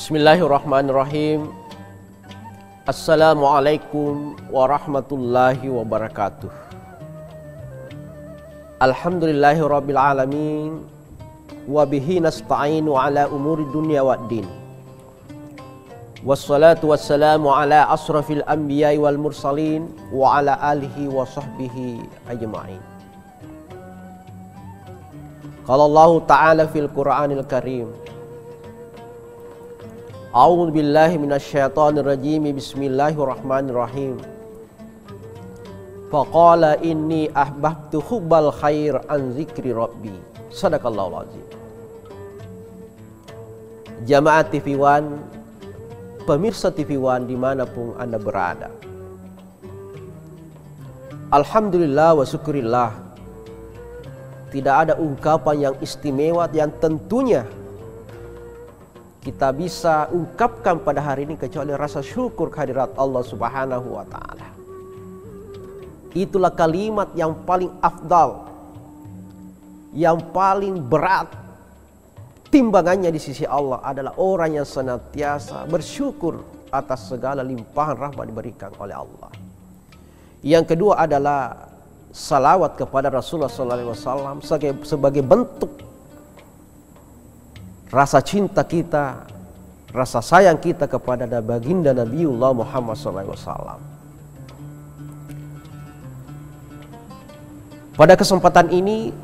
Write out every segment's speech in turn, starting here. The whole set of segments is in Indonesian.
Bismillahirrahmanirrahim. Assalamualaikum warahmatullahi wabarakatuh. Alhamdulillahirabbil alamin wa bihi nasta'inu ala umuri dunya waddin. Wassalatu wassalamu ala asrafil anbiya'i wal mursalin wa ala alihi wa sahbihi ajma'in. Qala Allah ta'ala fil Qur'anil Karim. A'udzu billahi minasyaitonir rajim. Bismillahirrahmanirrahim. Faqala inni ahbabtu hubbal khair an zikri rabbi. Shadaqallahul azim. Jamaah TV One, pemirsa TV One dimanapun Anda berada, alhamdulillah wa syukurillah, tidak ada ungkapan yang istimewa yang tentunya kita bisa ungkapkan pada hari ini kecuali rasa syukur kehadirat Allah Subhanahu wa Ta'ala. Itulah kalimat yang paling afdal, yang paling berat timbangannya di sisi Allah adalah orang yang senantiasa bersyukur atas segala limpahan rahmat diberikan oleh Allah. Yang kedua adalah salawat kepada Rasulullah SAW sebagai bentuk rasa cinta kita, rasa sayang kita kepada baginda Nabiullah Muhammad SAW. Pada kesempatan ini,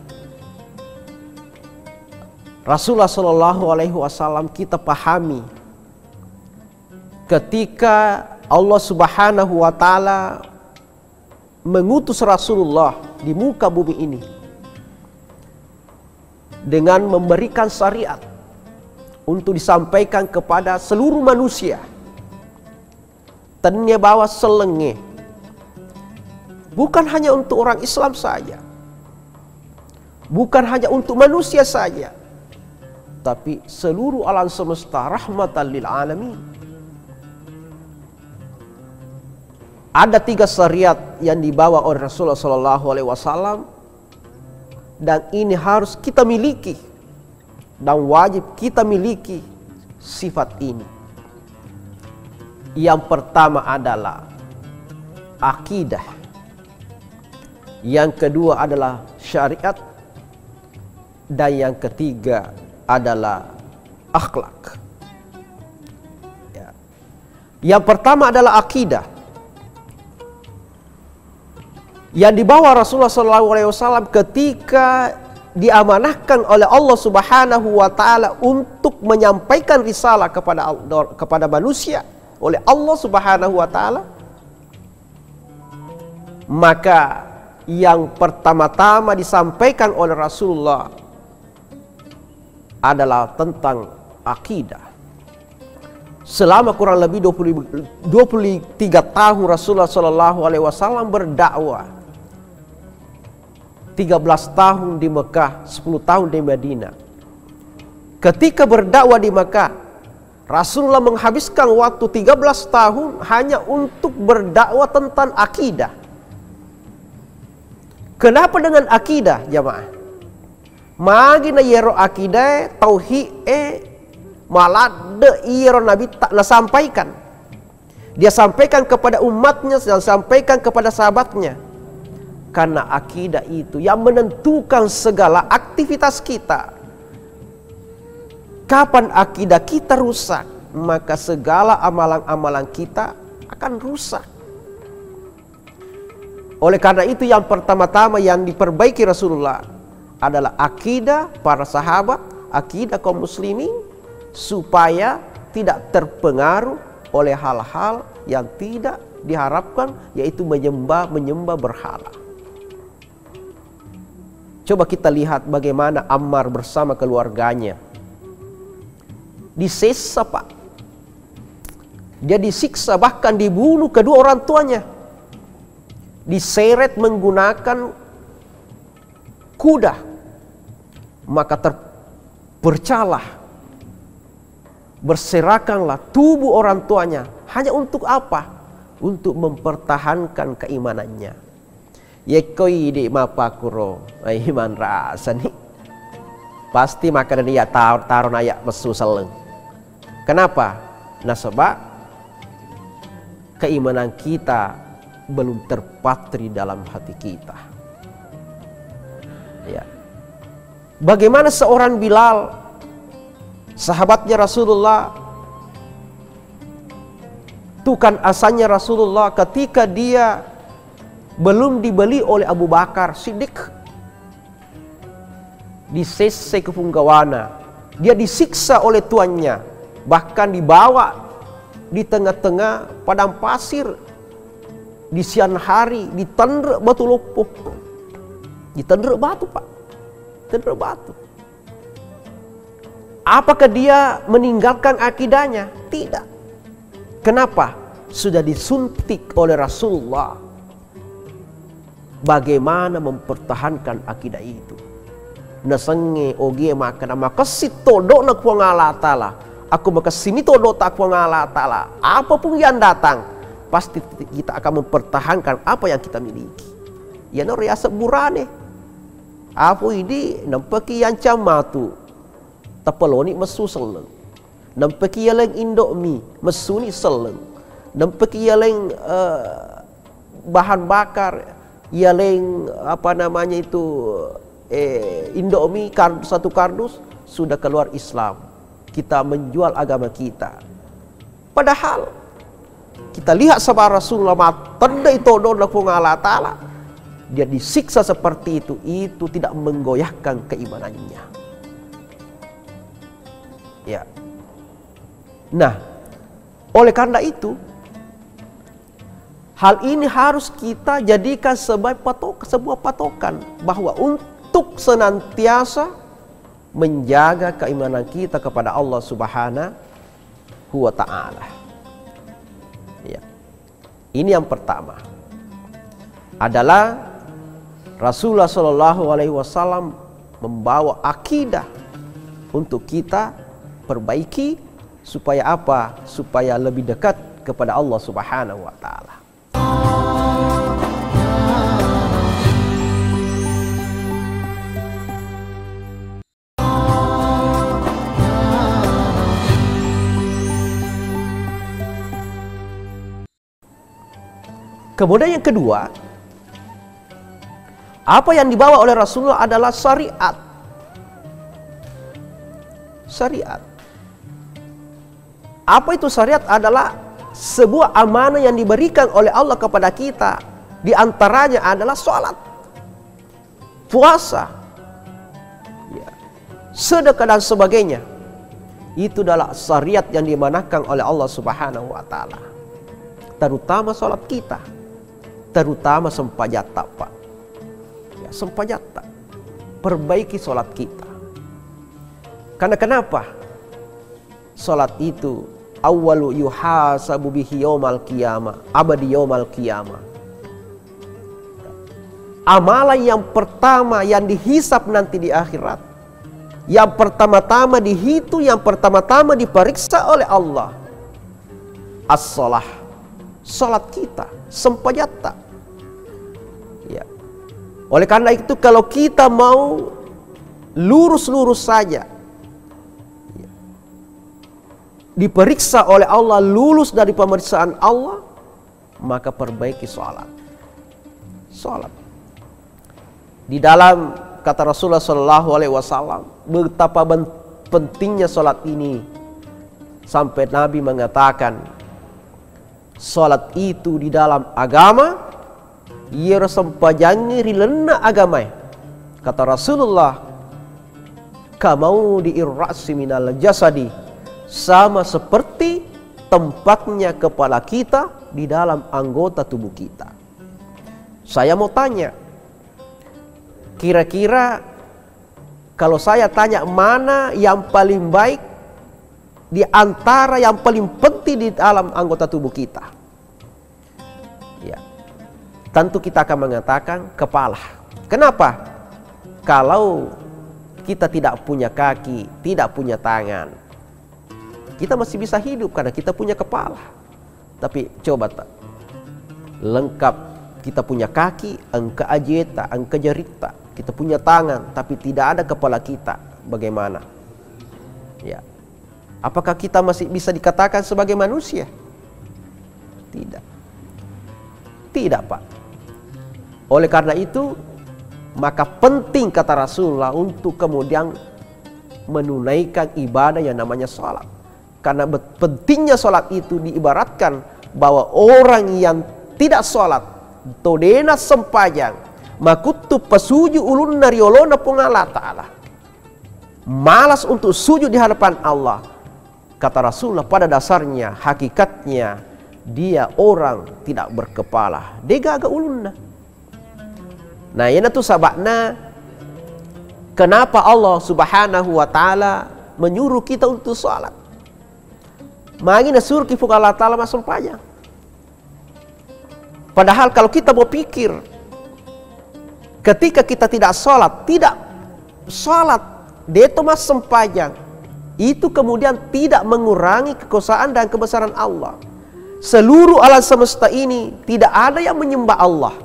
Rasulullah SAW kita pahami ketika Allah Subhanahu wa Ta'ala mengutus Rasulullah di muka bumi ini dengan memberikan syariat untuk disampaikan kepada seluruh manusia. Tanya bawa selenge, bukan hanya untuk orang Islam saja, bukan hanya untuk manusia saja, tapi seluruh alam semesta, rahmatan lil alamin. Ada 3 syariat yang dibawa oleh Rasulullah SAW, dan ini harus kita miliki dan wajib kita miliki sifat ini. Yang pertama adalah akidah, yang kedua adalah syariat, dan yang ketiga adalah akhlak. Yang pertama adalah akidah, yang dibawa Rasulullah SAW ketika diamanahkan oleh Allah Subhanahu wa Ta'ala untuk menyampaikan risalah kepada manusia oleh Allah Subhanahu wa Ta'ala. Maka yang pertama-tama disampaikan oleh Rasulullah adalah tentang akidah. Selama kurang lebih 23 tahun Rasulullah SAW berdakwah, 13 tahun di Mekah, 10 tahun di Madinah. Ketika berdakwah di Mekah, Rasulullah menghabiskan waktu 13 tahun hanya untuk berdakwah tentang akidah. Kenapa dengan akidah, jamaah? Magina yero akidah tauhid malade yero Nabi tak sampaikan. Dia sampaikan kepada umatnya dan sampaikan kepada sahabatnya. Karena akidah itu yang menentukan segala aktivitas kita. Kapan akidah kita rusak, maka segala amalan-amalan kita akan rusak. Oleh karena itu yang pertama-tama yang diperbaiki Rasulullah adalah akidah para sahabat, akidah kaum muslimin, supaya tidak terpengaruh oleh hal-hal yang tidak diharapkan, yaitu menyembah berhala. Coba kita lihat bagaimana Ammar bersama keluarganya disiksa, Pak. Dia disiksa, bahkan dibunuh kedua orang tuanya. Diseret menggunakan kuda. Maka terpercalah, berserakanlah tubuh orang tuanya. Hanya untuk apa? Untuk mempertahankan keimanannya. Yekoi di mapakuro iman rasa nih pasti makanan dia taruh ayak mesu seleng. Kenapa? Nah, sebab keimanan kita belum terpatri dalam hati kita. Ya. Bagaimana seorang Bilal, sahabatnya Rasulullah, itu kan asalnya Rasulullah ketika dia belum dibeli oleh Abu Bakar Siddiq, disese ke Punggawana, dia disiksa oleh tuannya, bahkan dibawa di tengah-tengah padang pasir di siang hari, ditendrek batu lopoh, ditendrek batu Pak, tendrek batu. Apakah dia meninggalkan akidahnya? Tidak. Kenapa? Sudah disuntik oleh Rasulullah bagaimana mempertahankan akidah itu. Nasenge ogie makan maka sitodo nak puang Allah Ta'ala. Aku maka sini todo tak puang Allah Ta'ala. Apapun yang datang, pasti kita akan mempertahankan apa yang kita miliki. Ya no riasa burane. Apa ini nampaki yang camatu. Tapeloni mesu seleng. Nampaki yang Indomie mesu ni seleng. Nampaki yang bahan bakar yang apa namanya itu Indomie satu kardus sudah keluar Islam. Kita menjual agama kita. Padahal kita lihat sama Rasulullah matenda itu don Allah Ta'ala, dia disiksa seperti itu tidak menggoyahkan keimanannya. Ya. Nah, oleh karena itu hal ini harus kita jadikan sebagai sebuah patokan bahwa untuk senantiasa menjaga keimanan kita kepada Allah Subhanahu wa Ta'ala. Ya. Ini yang pertama adalah Rasulullah Shallallahu Alaihi Wasallam membawa akidah untuk kita perbaiki supaya apa? Supaya lebih dekat kepada Allah Subhanahu wa Ta'ala. Kemudian yang kedua, apa yang dibawa oleh Rasulullah adalah syariat. Syariat. Apa itu syariat? Adalah sebuah amanah yang diberikan oleh Allah kepada kita. Di antaranya adalah sholat, puasa, ya, sedekah dan sebagainya. Itu adalah syariat yang dimanahkan oleh Allah Subhanahu wa Ta'ala. Terutama sholat kita. Terutama sempajata Pak. Ya, sempajata. Perbaiki sholat kita. Karena kenapa? Sholat itu awwalu yuhasabu bihi yaumal qiyamah, abadi yaumal qiyamah. Amalan yang pertama yang dihisap nanti di akhirat. Yang pertama-tama dihitung, yang pertama-tama diperiksa oleh Allah. As-shalah. Salat kita sempajata. Ya. Oleh karena itu kalau kita mau lurus-lurus saja, ya, diperiksa oleh Allah, lulus dari pemeriksaan Allah, maka perbaiki salat. Salat. Di dalam kata Rasulullah SAW, betapa pentingnya salat ini sampai Nabi mengatakan, salat itu di dalam agama ia sempajangi rilena agama. Kata Rasulullah, kamau diirrasi minal jasadi, sama seperti tempatnya kepala kita di dalam anggota tubuh kita. Saya mau tanya, kira-kira kalau saya tanya mana yang paling baik di antara yang paling penting di dalam anggota tubuh kita? Ya, tentu kita akan mengatakan kepala. Kenapa? Kalau kita tidak punya kaki, tidak punya tangan, kita masih bisa hidup karena kita punya kepala. Tapi coba tak lengkap, kita punya kaki, angka ajeta, angka jarita, kita punya tangan, tapi tidak ada kepala kita. Bagaimana? Ya. Apakah kita masih bisa dikatakan sebagai manusia? Tidak. Tidak, Pak. Oleh karena itu, maka penting kata Rasulullah untuk kemudian menunaikan ibadah yang namanya sholat. Karena pentingnya sholat itu diibaratkan bahwa orang yang tidak sholat, todena sempajang, makutu pesuju ulun nariolona pungala ta'ala, malas untuk sujud di hadapan Allah. Kata Rasulullah, pada dasarnya, hakikatnya, dia orang tidak berkepala. Dega agak ulunna. Nah, ini tuh sabakna kenapa Allah Subhanahu wa ta'ala menyuruh kita untuk sholat. Magina suruh kifuk Allah ta'ala masuk pajang. Padahal kalau kita mau pikir, ketika kita tidak sholat, dia itu mas sempajang, itu kemudian tidak mengurangi kekuasaan dan kebesaran Allah. Seluruh alam semesta ini tidak ada yang menyembah Allah.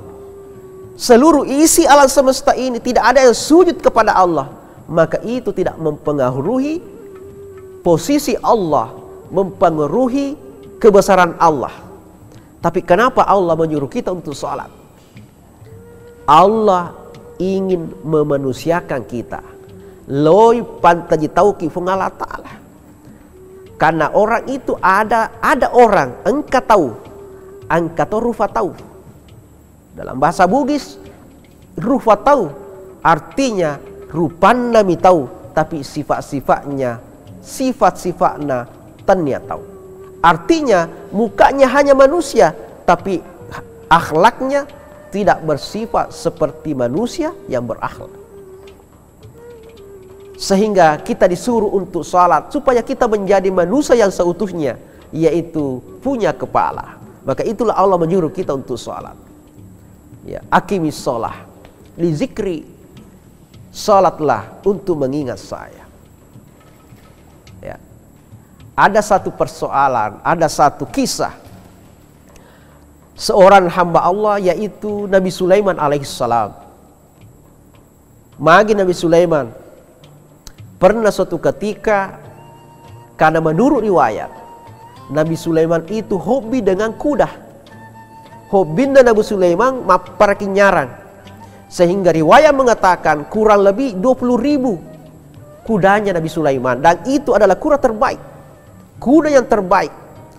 Seluruh isi alam semesta ini tidak ada yang sujud kepada Allah. Maka itu tidak mempengaruhi posisi Allah, mempengaruhi kebesaran Allah. Tapi kenapa Allah menyuruh kita untuk sholat? Allah ingin memanusiakan kita. Loi pantaji tauki fungala ta'ala. Karena orang itu ada orang engkau tahu, engkau rufa tahu. Dalam bahasa Bugis, rufa tahu artinya rupanna mi tahu, tapi sifat-sifatnya tanya tahu. Artinya mukanya hanya manusia, tapi akhlaknya tidak bersifat seperti manusia yang berakhlak. Sehingga kita disuruh untuk sholat supaya kita menjadi manusia yang seutuhnya, yaitu punya kepala. Maka itulah Allah menyuruh kita untuk sholat. Ya, aqimis sholah li zikri, sholatlah untuk mengingat saya. Ya. Ada satu persoalan, ada satu kisah seorang hamba Allah, yaitu Nabi Sulaiman alaihissalam. Magi Nabi Sulaiman pernah suatu ketika, karena menurut riwayat, Nabi Sulaiman itu hobi dengan kuda. Hobinda Nabi Sulaiman parakinyaran. Sehingga riwayat mengatakan kurang lebih 20.000 kudanya Nabi Sulaiman. Dan itu adalah kuda terbaik. Kuda yang terbaik.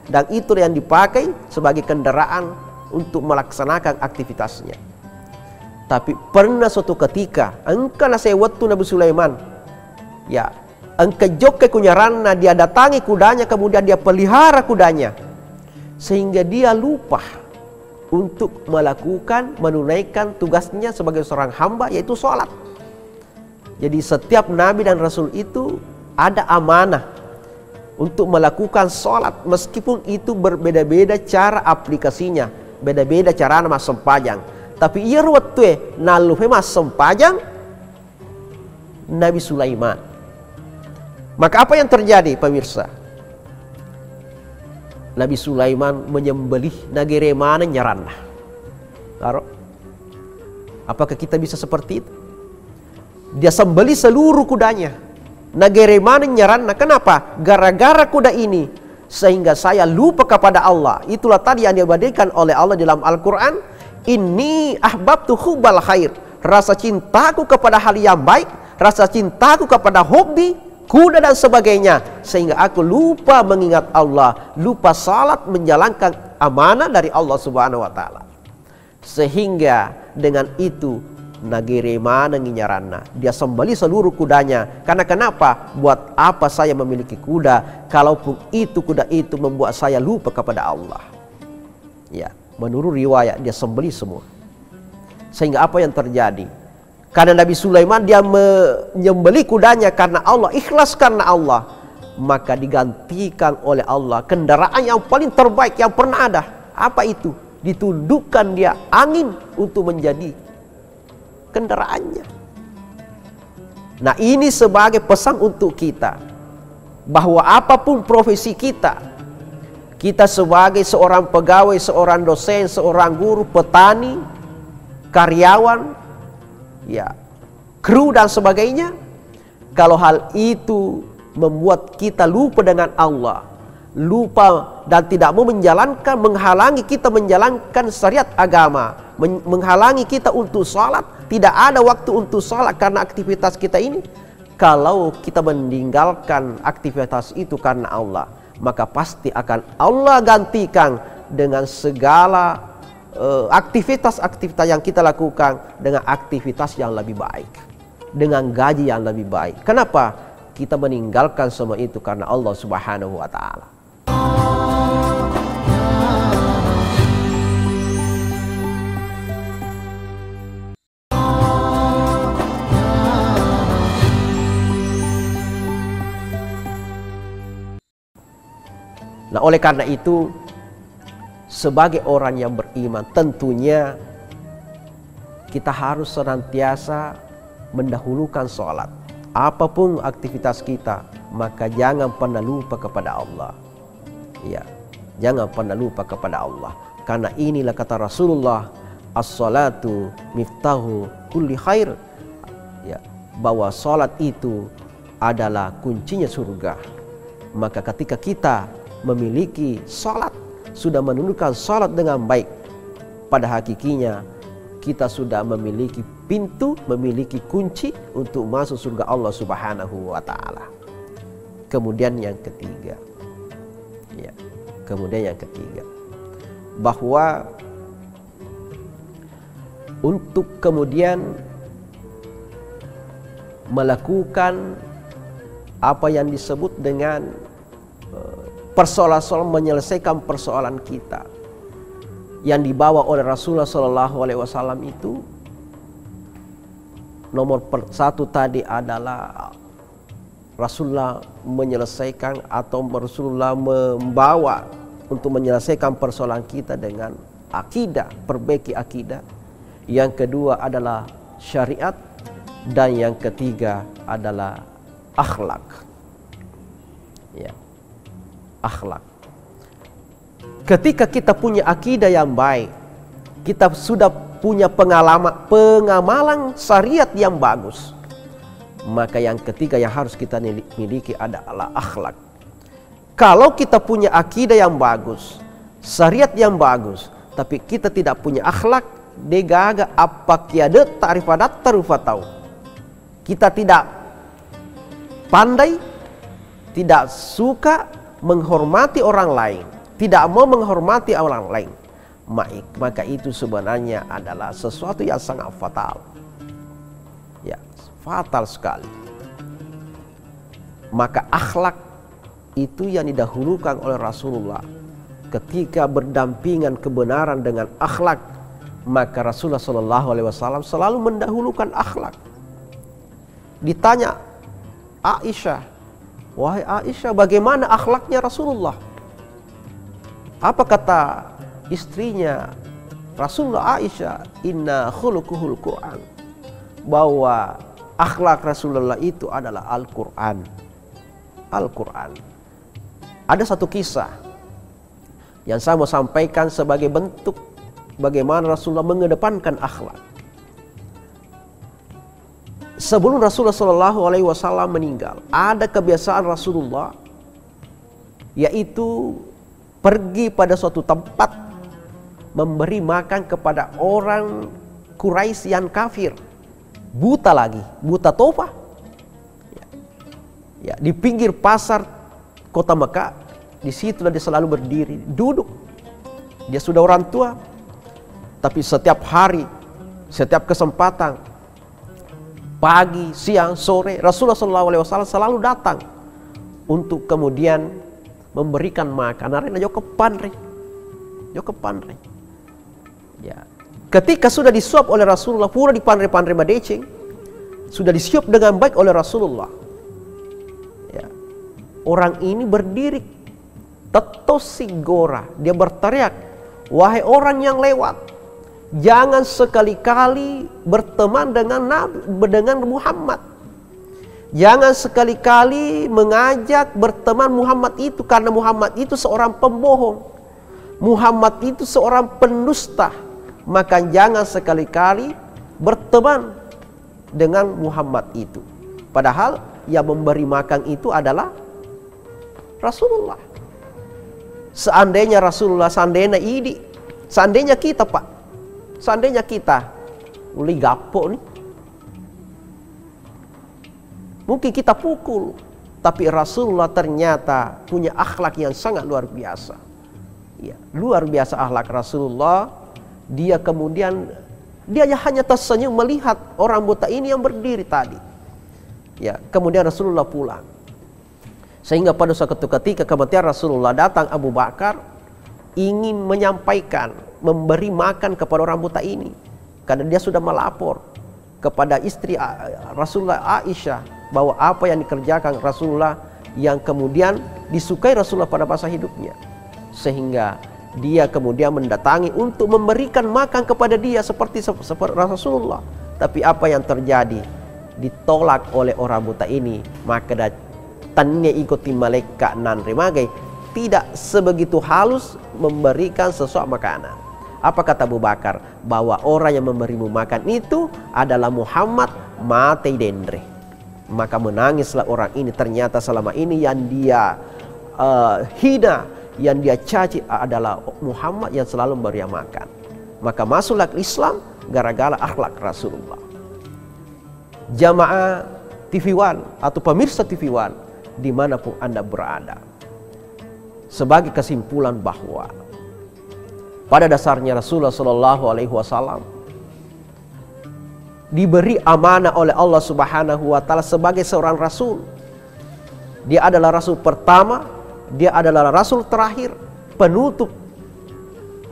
Dan itu yang dipakai sebagai kendaraan untuk melaksanakan aktivitasnya. Tapi pernah suatu ketika, engkau nasewatu Nabi Sulaiman, ya, engke jokke kunyaranna, dia datangi kudanya, kemudian dia pelihara kudanya, sehingga dia lupa untuk menunaikan tugasnya sebagai seorang hamba, yaitu sholat. Jadi setiap nabi dan rasul itu ada amanah untuk melakukan sholat, meskipun itu berbeda-beda cara aplikasinya, beda-beda cara nama sempajang. Tapi ia ruwet naluhe mas sempajang Nabi Sulaiman. Maka apa yang terjadi, pemirsa? Nabi Sulaiman menyembelih nagere mana nyaranna. Apakah kita bisa seperti itu? Dia sembelih seluruh kudanya. Nagere mana nyaranna. Kenapa? Gara-gara kuda ini sehingga saya lupa kepada Allah. Itulah tadi yang diabadikan oleh Allah dalam Al-Quran. Inni ahbabtu hubbal khair. Rasa cintaku kepada hal yang baik, rasa cintaku kepada hobi, kuda dan sebagainya, sehingga aku lupa mengingat Allah, lupa salat, menjalankan amanah dari Allah Subhanahu wa taala. Sehingga dengan itu nagere mana nginyaranna, dia sembelih seluruh kudanya. Karena kenapa? Buat apa saya memiliki kuda kalaupun kuda itu membuat saya lupa kepada Allah? Ya, menurut riwayat dia sembelih semua. Sehingga apa yang terjadi? Karena Nabi Sulaiman dia menyembelih kudanya karena Allah, ikhlas karena Allah, maka digantikan oleh Allah kendaraan yang paling terbaik yang pernah ada. Apa itu? Ditundukkan dia angin untuk menjadi kendaraannya. Nah, ini sebagai pesan untuk kita, bahwa apapun profesi kita sebagai seorang pegawai, seorang dosen, seorang guru, petani, karyawan, ya, kru dan sebagainya, kalau hal itu membuat kita lupa dengan Allah, lupa dan tidak mau menjalankan, menghalangi kita menjalankan syariat agama, menghalangi kita untuk sholat. Tidak ada waktu untuk sholat karena aktivitas kita ini. Kalau kita meninggalkan aktivitas itu karena Allah, maka pasti akan Allah gantikan dengan segala aktivitas-aktivitas yang kita lakukan dengan aktivitas yang lebih baik, dengan gaji yang lebih baik. Kenapa? Kita meninggalkan semua itu karena Allah Subhanahu wa Ta'ala. Nah, oleh karena itu, sebagai orang yang beriman, tentunya kita harus senantiasa mendahulukan sholat. Apapun aktivitas kita, maka jangan pernah lupa kepada Allah. Ya, jangan pernah lupa kepada Allah. Karena inilah kata Rasulullah, as-salatu miftahu kulli khair. Ya, bahwa sholat itu adalah kuncinya surga. Maka ketika kita memiliki sholat, sudah menunjukkan sholat dengan baik, pada hakikinya kita sudah memiliki pintu, memiliki kunci untuk masuk surga Allah Subhanahu wa Ta'ala. Kemudian yang ketiga, ya, kemudian yang ketiga, bahwa untuk kemudian melakukan apa yang disebut dengan persoalan-persoalan, menyelesaikan persoalan kita yang dibawa oleh Rasulullah SAW itu, nomor satu tadi adalah Rasulullah menyelesaikan atau Rasulullah membawa untuk menyelesaikan persoalan kita dengan akidah, perbaiki akidah. Yang kedua adalah syariat, dan yang ketiga adalah akhlak. Ya, akhlak. Ketika kita punya akidah yang baik, kita sudah punya pengamalan syariat yang bagus, maka yang ketiga yang harus kita miliki adalah akhlak. Kalau kita punya akidah yang bagus, syariat yang bagus, tapi kita tidak punya akhlak, degaga apa kiade ta'rifadat tarufatau. Kita tidak pandai, tidak suka menghormati orang lain, tidak mau menghormati orang lain, maka itu sebenarnya adalah sesuatu yang sangat fatal. Ya, fatal sekali. Maka akhlak itu yang didahulukan oleh Rasulullah. Ketika berdampingan kebenaran dengan akhlak, maka Rasulullah SAW selalu mendahulukan akhlak. Ditanya Aisyah, wahai Aisyah, bagaimana akhlaknya Rasulullah? Apa kata istrinya Rasulullah Aisyah? Inna khuluquhul Quran. Bahwa akhlak Rasulullah itu adalah Al-Quran. Al-Quran. Ada satu kisah yang saya mau sampaikan sebagai bentuk bagaimana Rasulullah mengedepankan akhlak. Sebelum Rasulullah SAW meninggal, ada kebiasaan Rasulullah, yaitu pergi pada suatu tempat memberi makan kepada orang Quraisy yang kafir, buta lagi, buta tofa. Ya, di pinggir pasar kota Mekah, di situlah dia selalu berdiri, duduk. Dia sudah orang tua, tapi setiap hari, setiap kesempatan, pagi, siang, sore, Rasulullah SAW selalu datang untuk kemudian memberikan makan. Arena joko panre. Ya. Ketika sudah disuap oleh Rasulullah, pura di panre-panre madecing, sudah disuap dengan baik oleh Rasulullah. Ya. Orang ini berdiri, tetosi gora, dia berteriak, wahai orang yang lewat, jangan sekali-kali berteman dengan Muhammad. Jangan sekali-kali mengajak berteman Muhammad itu, karena Muhammad itu seorang pembohong. Muhammad itu seorang pendusta. Maka jangan sekali-kali berteman dengan Muhammad itu. Padahal yang memberi makan itu adalah Rasulullah. Seandainya Rasulullah, seandainya kita Pak, seandainya kita uli gapo nih, mungkin kita pukul, tapi Rasulullah ternyata punya akhlak yang sangat luar biasa. Ya, luar biasa akhlak Rasulullah. Dia kemudian hanya tersenyum melihat orang buta ini yang berdiri tadi. Ya, kemudian Rasulullah pulang. Sehingga pada suatu ketika kematian Rasulullah datang Abu Bakar ingin menyampaikan, memberi makan kepada orang buta ini. Karena dia sudah melapor kepada istri Rasulullah Aisyah bahwa apa yang dikerjakan Rasulullah yang kemudian disukai Rasulullah pada masa hidupnya. Sehingga dia kemudian mendatangi untuk memberikan makan kepada dia seperti Rasulullah. Tapi apa yang terjadi? Ditolak oleh orang buta ini. Maka tannya ikuti malaikat nan remagai, tidak sebegitu halus memberikan sesuatu makanan. Apa kata Abu Bakar? Bahwa orang yang memberimu makan itu adalah Muhammad mate dendre. Maka menangislah orang ini. Ternyata selama ini yang dia hina, yang dia caci adalah Muhammad yang selalu memberi makan. Maka masuklah ke Islam gara-gara akhlak Rasulullah. Jamaah TV One atau pemirsa TV One dimanapun Anda berada, sebagai kesimpulan bahwa pada dasarnya Rasulullah Shallallahu Alaihi Wasallam diberi amanah oleh Allah Subhanahu Wa Taala sebagai seorang Rasul. Dia adalah Rasul pertama, dia adalah Rasul terakhir, penutup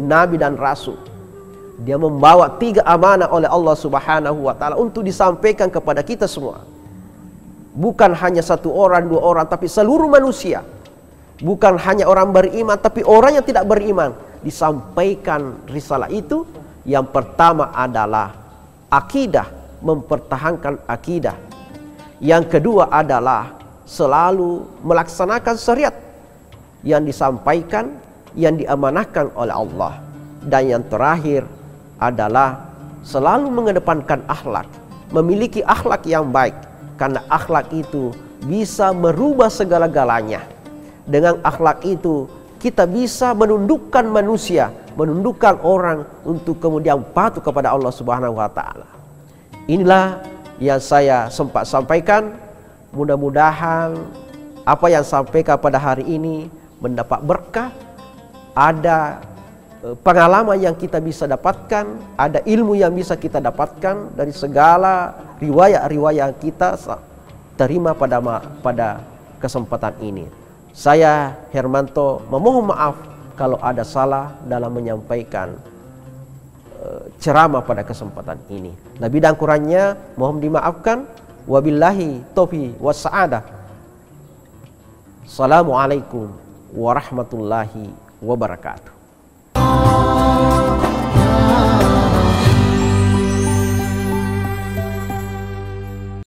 Nabi dan Rasul. Dia membawa 3 amanah oleh Allah Subhanahu Wa Taala untuk disampaikan kepada kita semua. Bukan hanya 1 orang, 2 orang, tapi seluruh manusia. Bukan hanya orang beriman, tapi orang yang tidak beriman. Disampaikan risalah itu. Yang pertama adalah akidah, mempertahankan akidah. Yang kedua adalah selalu melaksanakan syariat yang disampaikan, yang diamanahkan oleh Allah. Dan yang terakhir adalah selalu mengedepankan akhlak, memiliki akhlak yang baik. Karena akhlak itu bisa merubah segala-galanya. Dengan akhlak itu kita bisa menundukkan manusia, menundukkan orang untuk kemudian patuh kepada Allah Subhanahu Wa Taala. Inilah yang saya sempat sampaikan. Mudah-mudahan apa yang sampaikan pada hari ini mendapat berkah. Ada pengalaman yang kita bisa dapatkan, ada ilmu yang bisa kita dapatkan dari segala riwayat-riwayat yang kita terima pada kesempatan ini. Saya Hermanto memohon maaf kalau ada salah dalam menyampaikan ceramah pada kesempatan ini. Lebih dan kurangnya mohon dimaafkan. Wabillahi taufiq wassa'adah. Assalamualaikum warahmatullahi wabarakatuh.